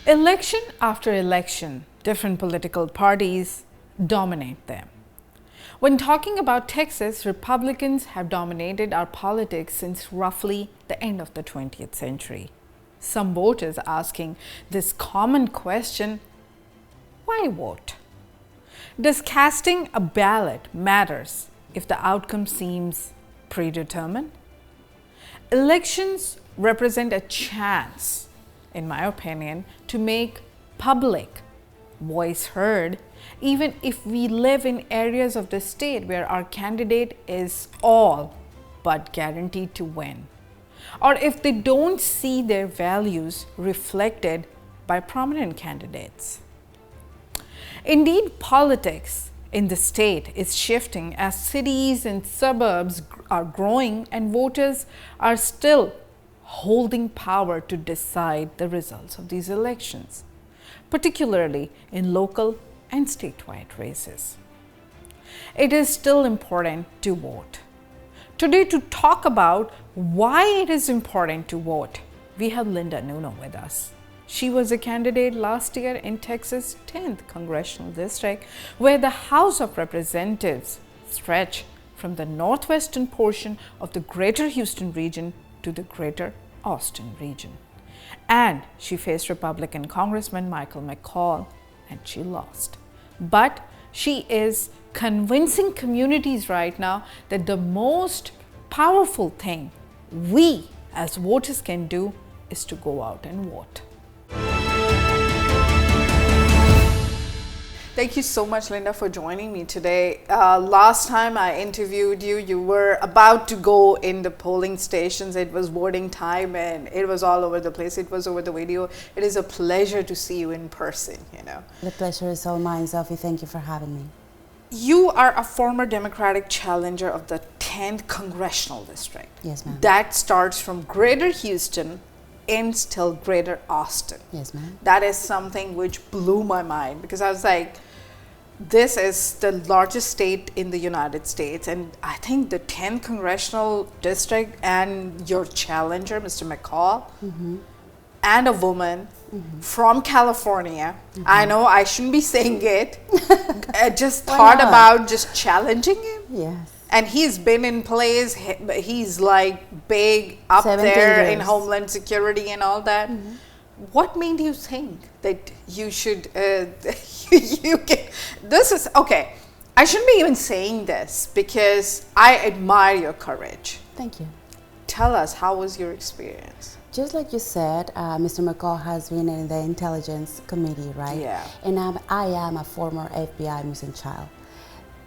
Election after election, different political parties dominate them. When talking about Texas, Republicans have dominated our politics since roughly the end of the 20th century. Some voters asking this common question, why vote? Does casting a ballot matters if the outcome seems predetermined? Elections represent a chance, in my opinion, to make public voice heard, even if we live in areas of the state where our candidate is all but guaranteed to win, or if they don't see their values reflected by prominent candidates. Indeed, politics in the state is shifting as cities and suburbs are growing and voters are still holding power to decide the results of these elections, particularly in local and statewide races. It is still important to vote. Today, to talk about why it is important to vote, we have Nuno with us. She was a candidate last year in Texas' 10th Congressional District, where the House of Representatives stretch from the northwestern portion of the Greater Houston region to the Greater Austin region. And she faced Republican Congressman Michael McCall, and she lost. But she is convincing communities right now that the most powerful thing we as voters can do is to go out and vote. Thank you so much, Linda, for joining me today. Last time I interviewed you, you were about to go in the polling stations. It was voting time and it was all over the place. It was over the video. It is a pleasure to see you in person, The pleasure is all mine, Sophie. Thank you for having me. You are a former Democratic challenger of the 10th Congressional District. Yes, ma'am. That starts from Greater Houston ends till Greater Austin. Yes, ma'am. That is something which blew my mind because I was like, this is the largest state in the United States, and I think the 10th Congressional District and your challenger, Mr. McCall, and a woman from California, I know I shouldn't be saying it, I just thought about just challenging him. Yes. And he's been in place, he's like big up 17 there years. in Homeland Security and all that. What made you think that you should, this is, okay, I shouldn't be even saying this because I admire your courage. Thank you. Tell us, how was your experience? Just like you said, Mr. McCall has been in the Intelligence Committee, right? Yeah. And I am a former FBI missing child.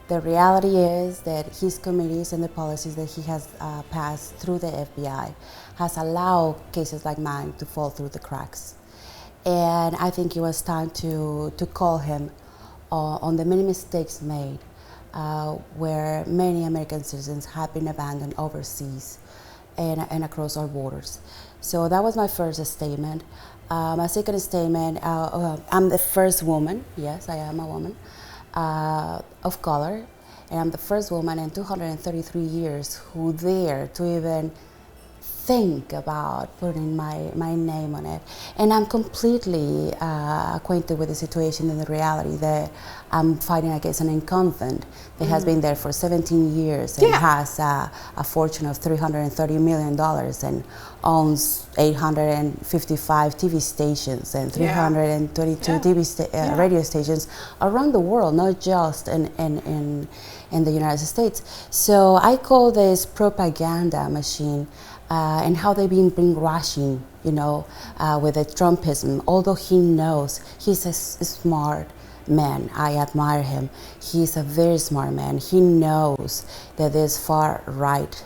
The reality is that his committees and the policies that he has passed through the FBI has allowed cases like mine to fall through the cracks. And I think it was time to call him on the many mistakes made where many American citizens have been abandoned overseas and across our borders. So that was my first statement. My second statement, I'm the first woman, yes, I am a woman, of color, and I'm the first woman in 233 years who dare to even think about putting my name on it. And I'm completely acquainted with the situation and the reality that I'm fighting against an incumbent that has been there for 17 years and has a fortune of $330 million and owns 855 TV stations and 322 radio stations around the world, not just in the United States. So I call this propaganda machine and how they've been rushing, with the Trumpism. Although he knows he's a smart man, I admire him. He's a very smart man. He knows that these far-right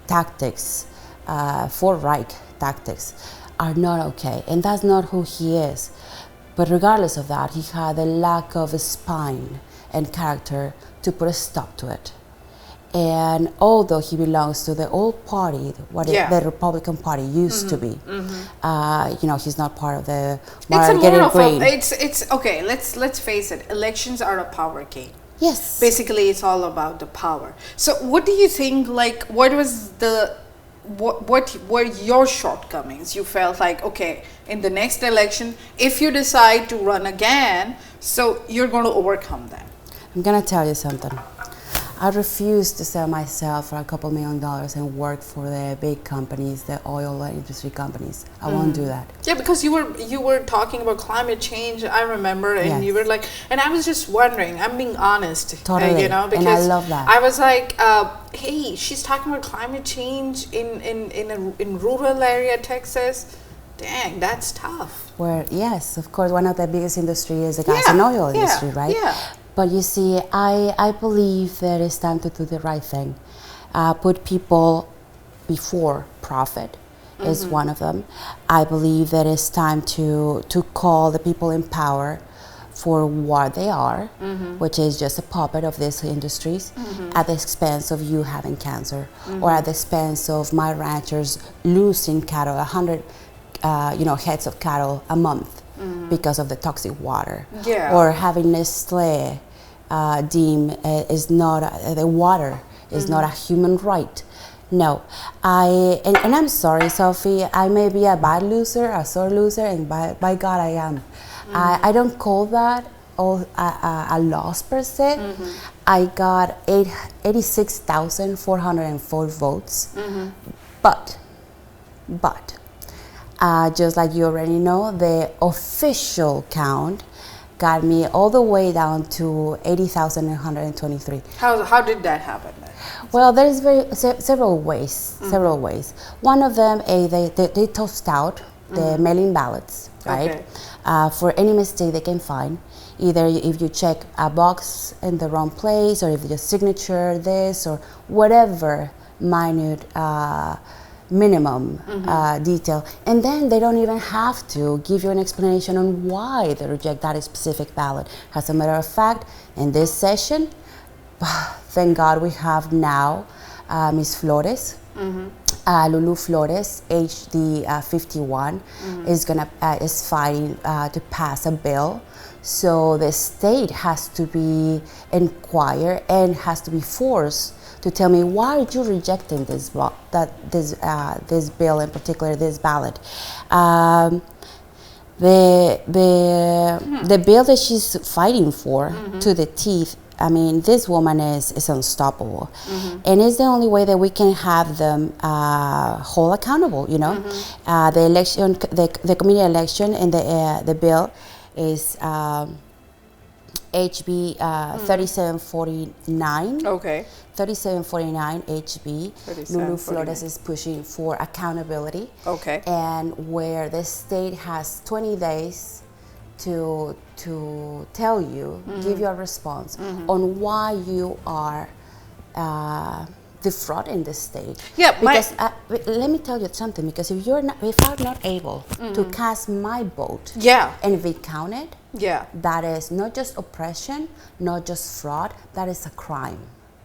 tactics, far-right tactics, are not okay, and that's not who he is. But regardless of that, he had a lack of spine and character to put a stop to it. And although he belongs to the old party, the Republican Party used to be, he's not part of the It's okay. Let's face it. Elections are a power game. Yes. Basically, it's all about the power. So, what do you think? Like, what was the what were your shortcomings? You felt like, okay, in the next election, if you decide to run again, so you're going to overcome them. I'm gonna tell you something. I refuse to sell myself for a couple $1 million and work for the big companies, the oil industry companies. I won't do that. Yeah, because you were talking about climate change, I remember, and Yes. you were like, and I was just wondering, I'm being honest, Totally. you know, because And I love that. I was like, hey, she's talking about climate change in rural area Texas. Dang, that's tough. Where, yes, of course, one of the biggest industry is the gas and oil industry, right? Yeah. But you see, I believe that it's time to do the right thing. Put people before profit is one of them. I believe that it's time to call the people in power for what they are, which is just a puppet of these industries, at the expense of you having cancer, or at the expense of my ranchers losing cattle, 100 heads of cattle a month because of the toxic water, or having Nestle deem is not the water is not a human right. No, and I'm sorry, Sophie. I may be a bad loser, a sore loser, and by God I am. I don't call that a loss per se. I got 86,404 votes, but just like you already know, the official count got me all the way down to 80,123. How did that happen then? Well, there's several ways. One of them, they tossed out the mailing ballots, right? For any mistake they can find. Either if you check a box in the wrong place, or if your signature this, or whatever minute minimum detail, and then they don't even have to give you an explanation on why they reject that specific ballot. As a matter of fact, in this session, thank God we have now Miss Flores, Lulu Flores, HD 51, is fighting to pass a bill. So the state has to be inquired and has to be forced to tell me, why are you rejecting this bill, in particular this ballot? The bill that she's fighting for to the teeth. I mean, this woman is unstoppable, and it's the only way that we can have them hold accountable. You know, the election, the community election, and the bill is HB 3749. Okay. 3749 HB. Lulu Flores is pushing for accountability. Okay. And where the state has 20 days to tell you, give you a response on why you are defrauding the state. Yeah, because let me tell you something. Because if I'm not able to cast my vote, and be counted, that is not just oppression, not just fraud. That is a crime.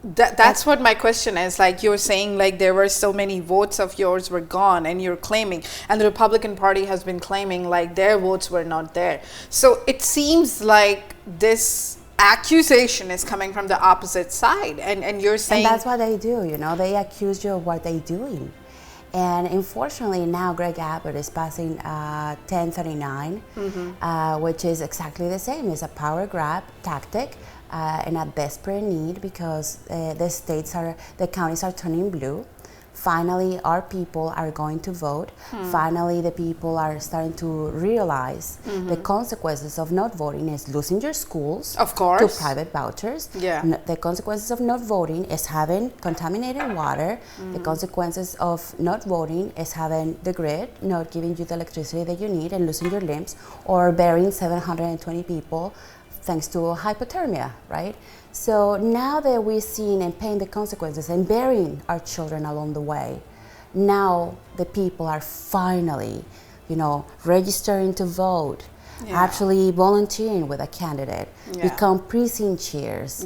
That's what my question is. Like, you're saying, like, there were so many votes of yours were gone, and you're claiming, and the Republican Party has been claiming like their votes were not there. So it seems like this accusation is coming from the opposite side, and you're saying, and that's what they do. You know, they accuse you of what they're doing. And unfortunately, now Greg Abbott is passing 1039, which is exactly the same. It's a power grab tactic. And a desperate need, because the counties are turning blue. Finally, our people are going to vote. Finally, the people are starting to realize the consequences of not voting is losing your schools, of course, to private vouchers. The consequences of not voting is having contaminated water. The consequences of not voting is having the grid not giving you the electricity that you need and losing your limbs, or burying 720 people thanks to hypothermia, right? So now that we're seeing and paying the consequences and burying our children along the way, now the people are finally, registering to vote, actually volunteering with a candidate, become precinct chairs,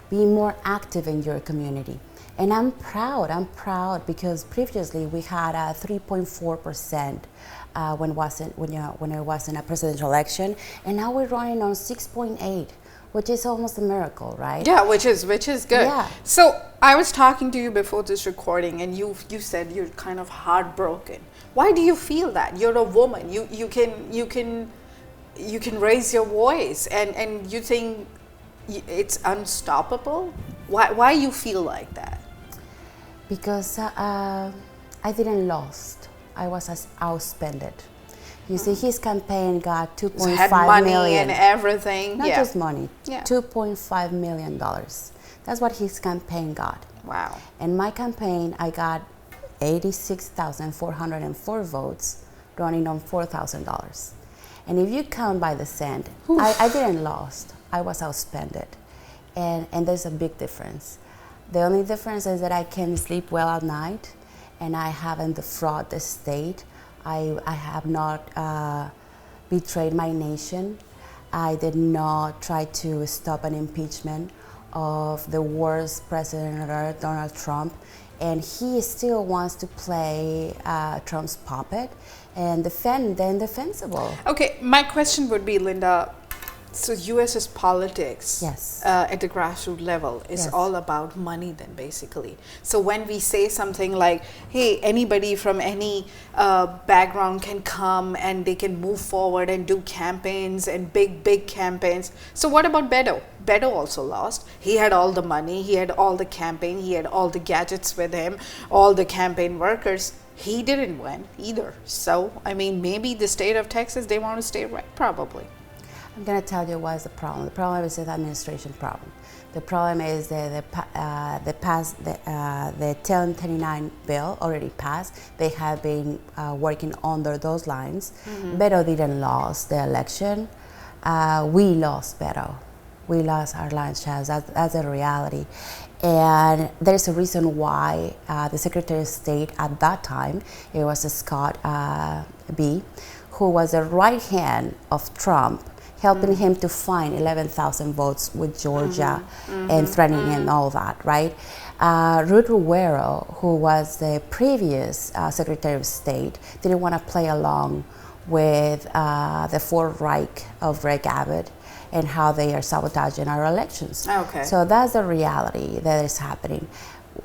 be more active in your community. And I'm proud because previously we had a 3.4% when it wasn't a presidential election, and now we're running on 6.8 which is almost a miracle, right? Yeah, which is good. Yeah. So I was talking to you before this recording, and you said you're kind of heartbroken. Why do you feel that? You're a woman. You can raise your voice, and you think it's unstoppable. Why you feel like that? Because I didn't lost. I was outspended. You see, his campaign got $2.5 had money million. and everything. Not just money. Yeah. $2.5 million. That's what his campaign got. Wow. And my campaign, I got 86,404 votes, running on $4,000. And if you count by the cent, I didn't lost. I was outspended. And there's a big difference. The only difference is that I can sleep well at night, and I haven't defrauded the state. I have not betrayed my nation. I did not try to stop an impeachment of the worst president on earth, Donald Trump. And he still wants to play Trump's puppet and defend the indefensible. Okay, my question would be, Linda, so US's politics Yes. At the grassroots level is Yes. all about money then, basically. So when we say something like, hey, anybody from any background can come and they can move forward and do campaigns and big campaigns. So what about Beto? Beto also lost. He had all the money, he had all the campaign, he had all the gadgets with him, all the campaign workers. He didn't win either. So, I mean, maybe the state of Texas, they want to stay right, probably. I'm going to tell you what is the problem. The problem is the administration problem. The problem is the 1039 bill already passed. They have been working under those lines. Beto didn't lose the election. We lost Beto. We lost our last chance. That's a reality. And there's a reason why the Secretary of State at that time, it was Scott B., who was the right hand of Trump, helping him to find 11,000 votes with Georgia and threatening and all that, right? Ruth Rivero, who was the previous Secretary of State, didn't want to play along with the Fourth Reich of Greg Abbott and how they are sabotaging our elections. Okay. So that's the reality that is happening.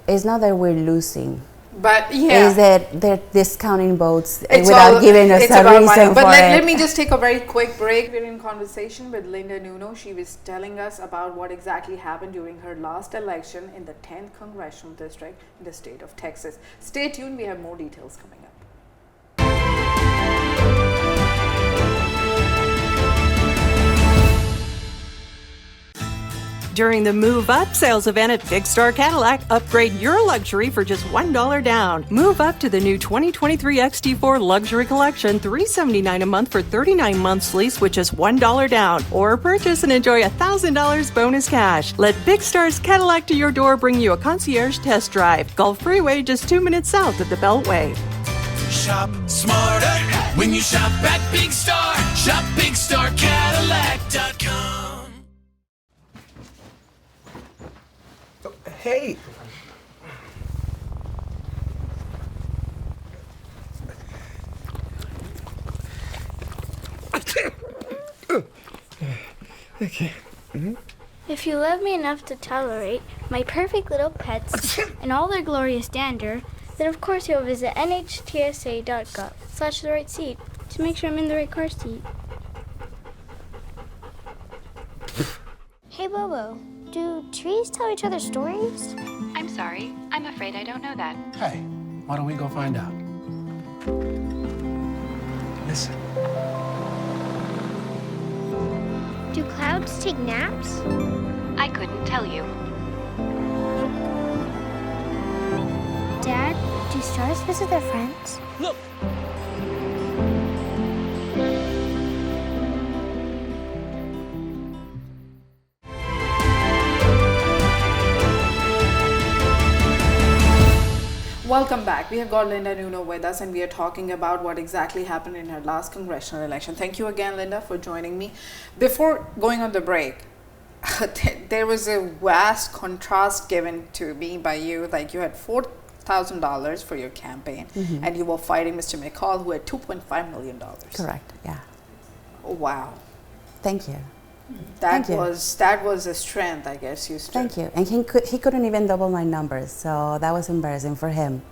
It's not that we're losing. But yeah, is that they're discounting votes without giving us a reason money. for But it. let me just take a very quick break. We're in conversation with Linda Nuno. She was telling us about what exactly happened during her last election in the 10th Congressional District in the state of Texas. Stay tuned. We have more details coming up. During the Move Up sales event at Big Star Cadillac, upgrade your luxury for just $1 down. Move up to the new 2023 XT4 Luxury Collection, $379 a month for 39 months lease with just $1 down. Or purchase and enjoy $1,000 bonus cash. Let Big Star's Cadillac to your door bring you a concierge test drive. Gulf Freeway, just 2 minutes south of the Beltway. Shop smarter when you shop at Big Star. Shop BigStarCadillac.com. Hey! Okay. If you love me enough to tolerate my perfect little pets and all their glorious dander, then of course you'll visit nhtsa.gov/the right seat to make sure I'm in the right car seat. Hey Bobo, do trees tell each other stories? I'm sorry. I'm afraid I don't know that. Hey, why don't we go find out? Listen. Do clouds take naps? I couldn't tell you. Dad, do stars visit their friends? Look! Welcome back. We have got Linda Nuno with us, and we are talking about what exactly happened in her last congressional election. Thank you again, Linda, for joining me. Before going on the break, there was a vast contrast given to me by you. Like, you had $4,000 for your campaign, and you were fighting Mr. McCall, who had $2.5 million. Correct, yeah. Wow. Thank you. Thank you. That was a strength, I guess you stood. Thank you. And he couldn't even double my numbers, so that was embarrassing for him.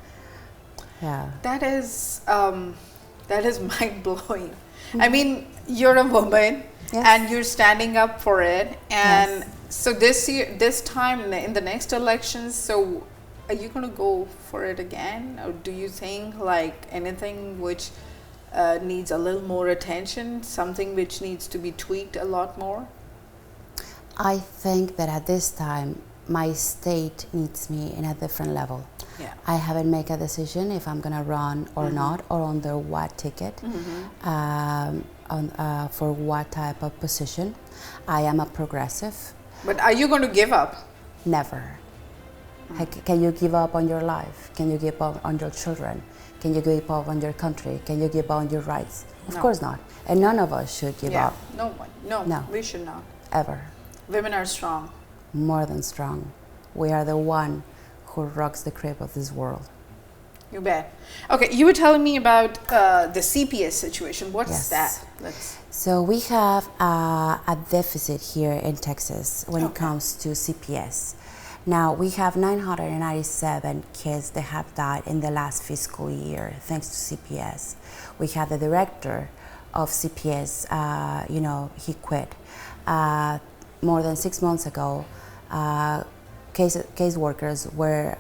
Yeah. That is mind blowing. I mean, you're a woman, Yes. and you're standing up for it. And Yes. so this time in the next elections, so are you going to go for it again, or do you think like anything which needs a little more attention, something which needs to be tweaked a lot more? I think that at this time, my state needs me in a different level. Yeah. I haven't made a decision if I'm gonna run or not, or under what ticket, for what type of position. I am a progressive. But are you going to give up? Never. Can you give up on your life? Can you give up on your children? Can you give up on your country? Can you give up on your rights? Of No. course not. And none of us should give up, No one. No. We should not. ever. Women are strong. More than strong. We are the one who rocks the crib of this world. You bet. Okay, you were telling me about the CPS situation. What's Yes. that? Let's. So we have a deficit here in Texas when it Okay. comes to CPS. Now we have 997 kids that have died in the last fiscal year thanks to CPS. We have the director of CPS, he quit. More than 6 months ago, case workers were,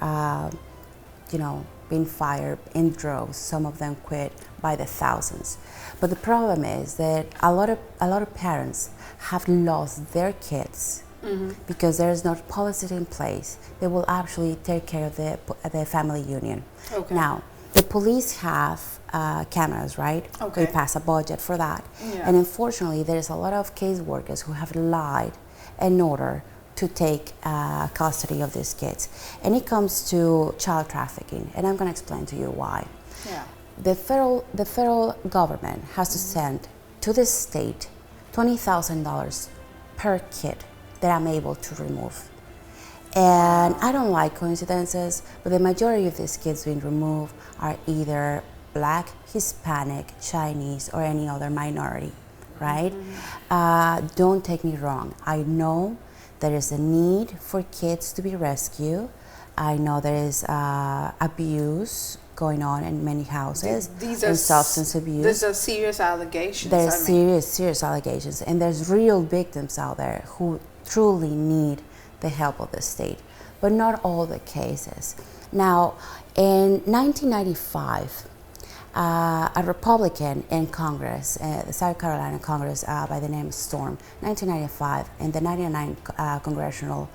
being fired in droves. Some of them quit by the thousands. But the problem is that a lot of parents have lost their kids because there is no policy in place that will actually take care of the family union. Okay. Now, the police have cameras, right? Okay. They pass a budget for that. Yeah. And unfortunately, there's a lot of case workers who have lied in order to take custody of these kids. And it comes to child trafficking, and I'm going to explain to you why. Yeah. The federal government has to send to the state $20,000 per kid that I'm able to remove. And I don't like coincidences, but the majority of these kids being removed are either Black, Hispanic, Chinese, or any other minority, right? Don't take me wrong. I know there is a need for kids to be rescued. I know there is abuse going on in many houses, These are and substance abuse. These are serious allegations. There's serious allegations, and there's real victims out there who truly need the help of the state, but not all the cases. Now, in 1995, a Republican in Congress, the South Carolina Congress, by the name of Storm, 1995, and the 99 congressional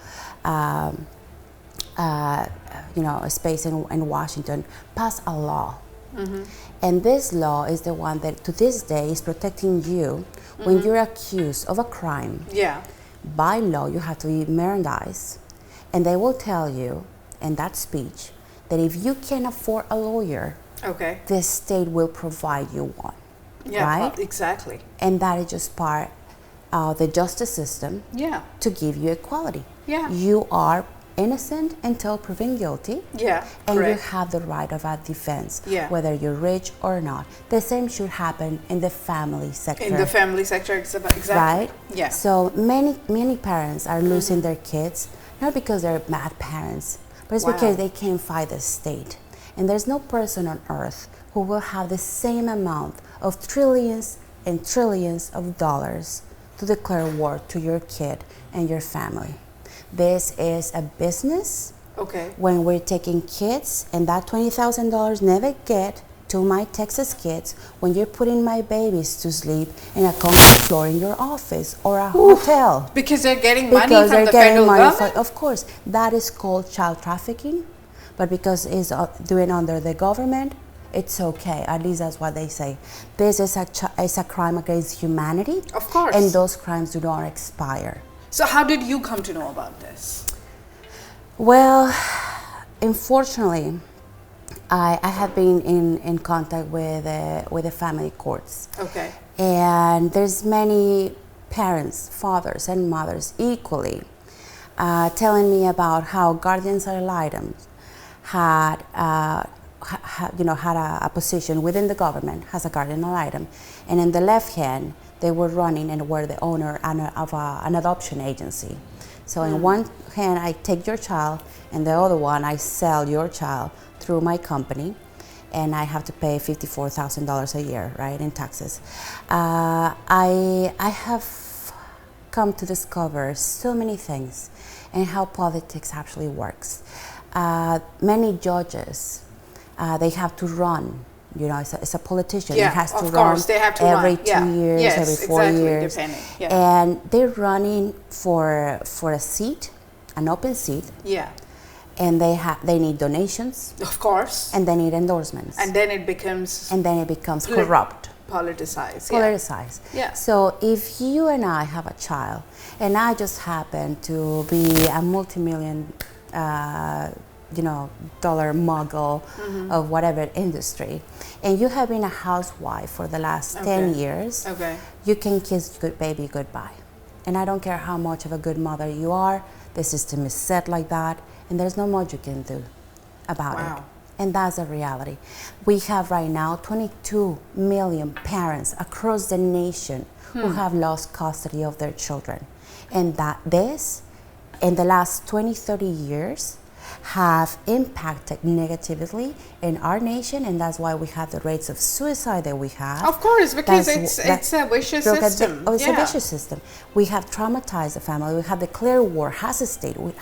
space in Washington, passed a law. And this law is the one that to this day is protecting you when you're accused of a crime. Yeah. By law, you have to be Mirandized, and they will tell you in that speech that if you can afford a lawyer, Okay. the state will provide you one. Yeah. Right? Exactly. And that is just part of the justice system Yeah. to give you equality. Yeah. You are innocent until proven guilty. Yeah. And correct. you have the right of a defense, Yeah. whether you're rich or not. The same should happen in the family sector. In the family sector, exactly. Right? Yeah. So many parents are losing their kids, not because they're bad parents, but it's Wow. because they can't fight the state. And there's no person on earth who will have the same amount of trillions and trillions of dollars to declare war to your kid and your family. This is a business. Okay. When we're taking kids, and that $20,000 never get to my Texas kids when you're putting my babies to sleep in a concrete floor in your office or a hotel. Because they're getting money Because from they're the getting federal money government. of course, that is called child trafficking, but because it's doing under the government, it's okay. At least that's what they say. This is a crime against humanity. Of course. And those crimes do not expire. So how did you come to know about this? Well, unfortunately, I have been in contact with the family courts. Okay. And there's many parents, fathers and mothers equally, telling me about how guardians ad litem had a position within the government, has a guardian ad litem, and in the left hand they were running and were the owner of an adoption agency. So in one hand, I take your child, and the other one, I sell your child through my company, and I have to pay $54,000 a year, right, in taxes. I have come to discover so many things and how politics actually works. Many judges, they have to run. You know, it's a politician. Yeah, it has to of run course, they have to every run. 2 years, Yes, every 4 exactly, years. depending. Yeah. And they're running for a seat, an open seat, Yeah, and they need donations, of course. and they need endorsements. And then it becomes Corrupt. politicized. Politicized. Yeah. So if you and I have a child, and I just happen to be a multi-million, dollar mogul of whatever industry, and you have been a housewife for the last 10 years, you can kiss good baby goodbye. And I don't care how much of a good mother you are, the system is set like that, and there's not much you can do about it. And that's a reality. We have right now 22 million parents across the nation who have lost custody of their children. And that this, in the last 20, 30 years, have impacted negatively in our nation, and that's why we have the rates of suicide that we have. Of course, because it's a vicious system. It's a vicious system. We have traumatized the family. We have declared war as a state. We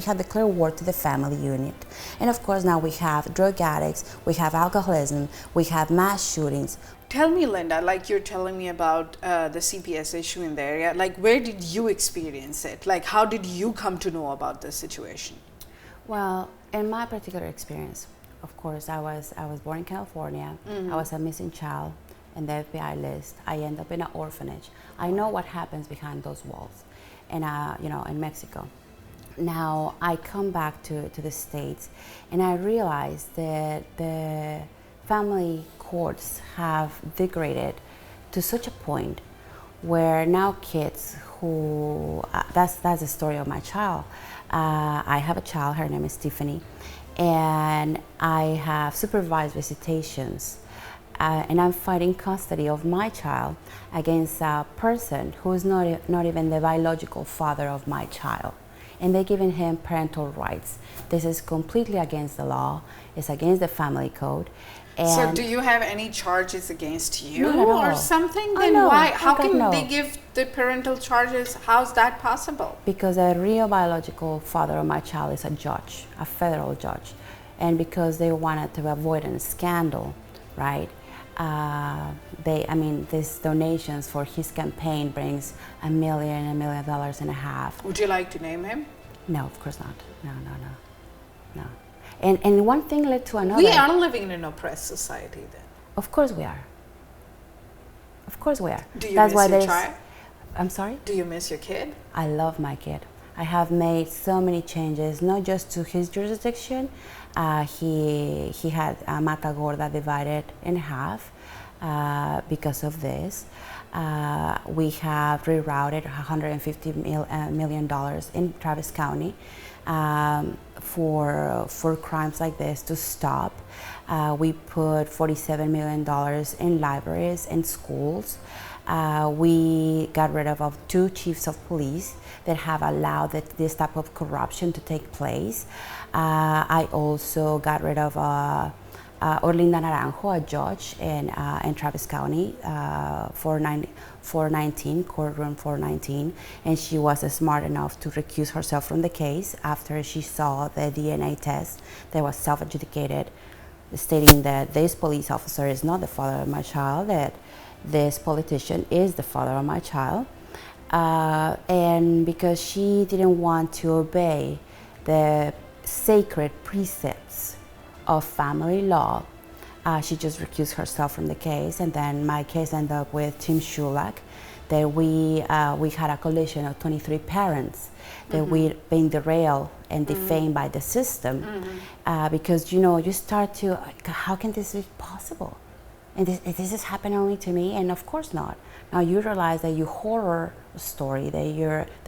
have declared war to the family unit, and of course now we have drug addicts. We have alcoholism. We have mass shootings. Tell me, Linda, like you're telling me about the CPS issue in the area. Like, where did you experience it? Like, how did you come to know about this situation? Well, in my particular experience, of course, I was born in California. I was a missing child in the FBI list. I end up in an orphanage. I know what happens behind those walls, and in Mexico. Now I come back to the States, and I realize that the family courts have degraded to such a point where now kids who that's the story of my child. I have a child, her name is Tiffany, and I have supervised visitations, and I'm fighting custody of my child against a person who is not even the biological father of my child. And they're giving him parental rights. This is completely against the law. It's against the family code. And so do you have any charges against you Not at or all. something? Oh, Then no. why? Oh, How God, can no. they give the parental charges? How's that possible? Because the real biological father of my child is a judge, a federal judge. And because they wanted to avoid a scandal, right? These donations for his campaign brings $1 million and a half. Would you like to name him? No, of course not. No. And one thing led to another. We are living in an oppressed society then. Of course we are. Of course we are. Do you miss your child? I'm sorry? Do you miss your kid? I love my kid. I have made so many changes, not just to his jurisdiction. He had Mata Gorda divided in half because of this. We have rerouted $150 million in Travis County for crimes like this to stop. We put $47 million in libraries and schools. We got rid of 2 chiefs of police that have allowed this type of corruption to take place. I also got rid of Orlinda Naranjo, a judge in Travis County, 419, courtroom 419, and she was smart enough to recuse herself from the case after she saw the DNA test that was self-adjudicated, stating that this police officer is not the father of my child, that this politician is the father of my child. And because she didn't want to obey the sacred precepts of family law, she just recused herself from the case, and then my case ended up with Tim Shulak, that we had a collision of 23 parents that we've been derailed and defamed by the system, because you start to, how can this be possible? And this is happening only to me, and of course not. Now you realize that your horror story, that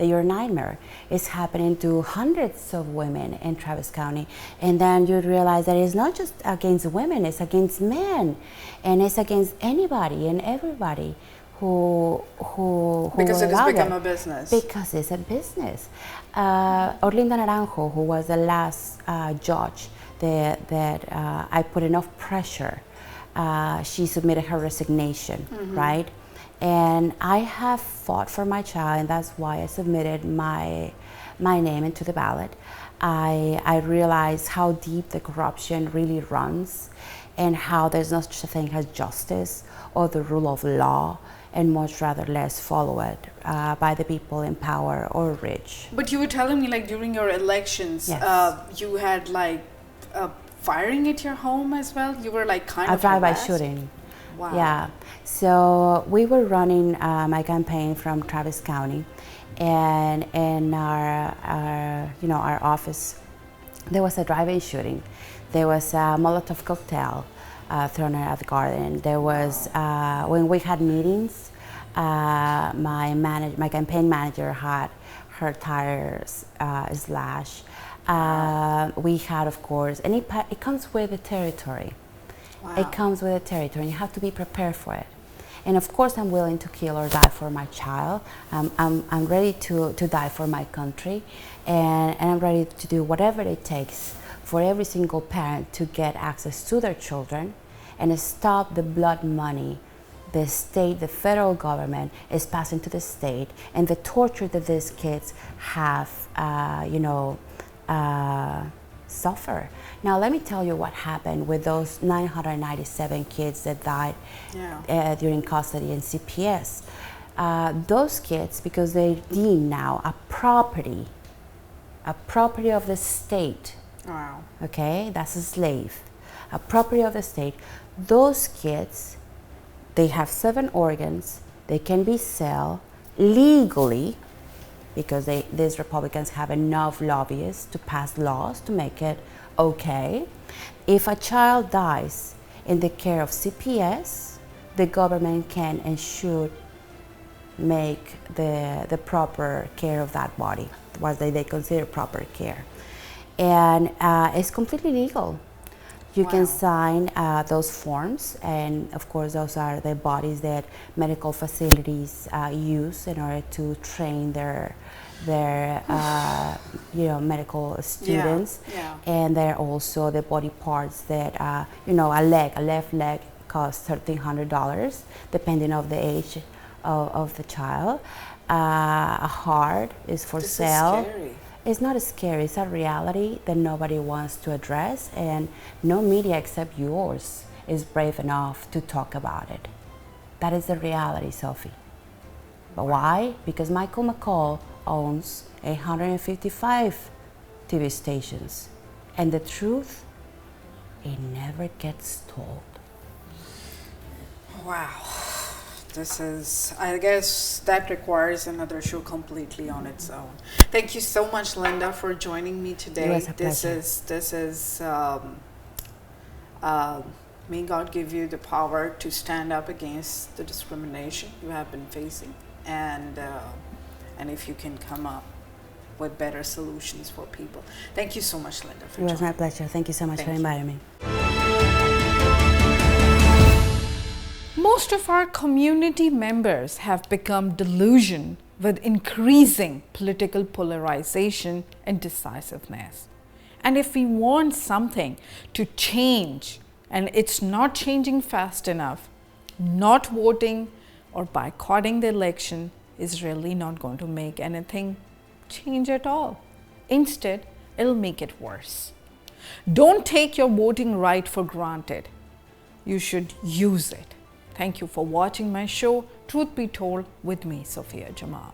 your nightmare is happening to hundreds of women in Travis County, and then you realize that it's not just against women, it's against men, and it's against anybody and everybody Because will it has allow become that. a business. Because it's a business. Orlinda Naranjo, who was the last judge that I put enough pressure, she submitted her resignation, right? And I have fought for my child, and that's why I submitted my name into the ballot. I realized how deep the corruption really runs, and how there's no such a thing as justice or the rule of law, and much rather less follow it by the people in power or rich. But you were telling me, like, during your elections, Yes. you had like firing at your home as well. You were like kind A of drive-by harassed? shooting. Wow. Yeah. So we were running my campaign from Travis County, and in our office, there was a drive-in shooting. There was a Molotov cocktail thrown at the garden. There was when we had meetings, my campaign manager had her tires slashed. We had, of course, and it comes with the territory. Wow. It comes with the territory, and you have to be prepared for it. And of course, I'm willing to kill or die for my child. I'm ready to die for my country, and I'm ready to do whatever it takes for every single parent to get access to their children and stop the blood money the state, the federal government is passing to the state, and the torture that these kids have, suffer. Now, let me tell you what happened with those 997 kids that died during custody in CPS. Those kids, because they're deemed now a property of the state. Wow. Okay, that's a slave, a property of the state. Those kids, they have 7 organs. They can be sold legally because these Republicans have enough lobbyists to pass laws to make it okay. If a child dies in the care of CPS, the government can and should make the proper care of that body, what they consider proper care. And it's completely legal. You can sign those forms, and of course those are the bodies that medical facilities use in order to train their medical students. And they're also the body parts that a left leg costs $1,300 depending on the age of the child. A heart is for sale. Is scary. It's not scary, it's a reality that nobody wants to address, and no media except yours is brave enough to talk about it. That is the reality, Sophie. But why? Because Michael McCall owns 155 TV stations, and the truth, it never gets told. Wow. This is, I guess that requires another show completely on its own. Thank you so much, Linda, for joining me today. It was a pleasure. This is may God give you the power to stand up against the discrimination you have been facing, and if you can come up with better solutions for people. Thank you so much, Linda, for It was joining my pleasure. Thank you so much for inviting me. Most of our community members have become delusioned with increasing political polarization and decisiveness. And if we want something to change and it's not changing fast enough, not voting or boycotting the election is really not going to make anything change at all. Instead, it'll make it worse. Don't take your voting right for granted. You should use it. Thank you for watching my show, Truth Be Told, with me, Sofia Jamal.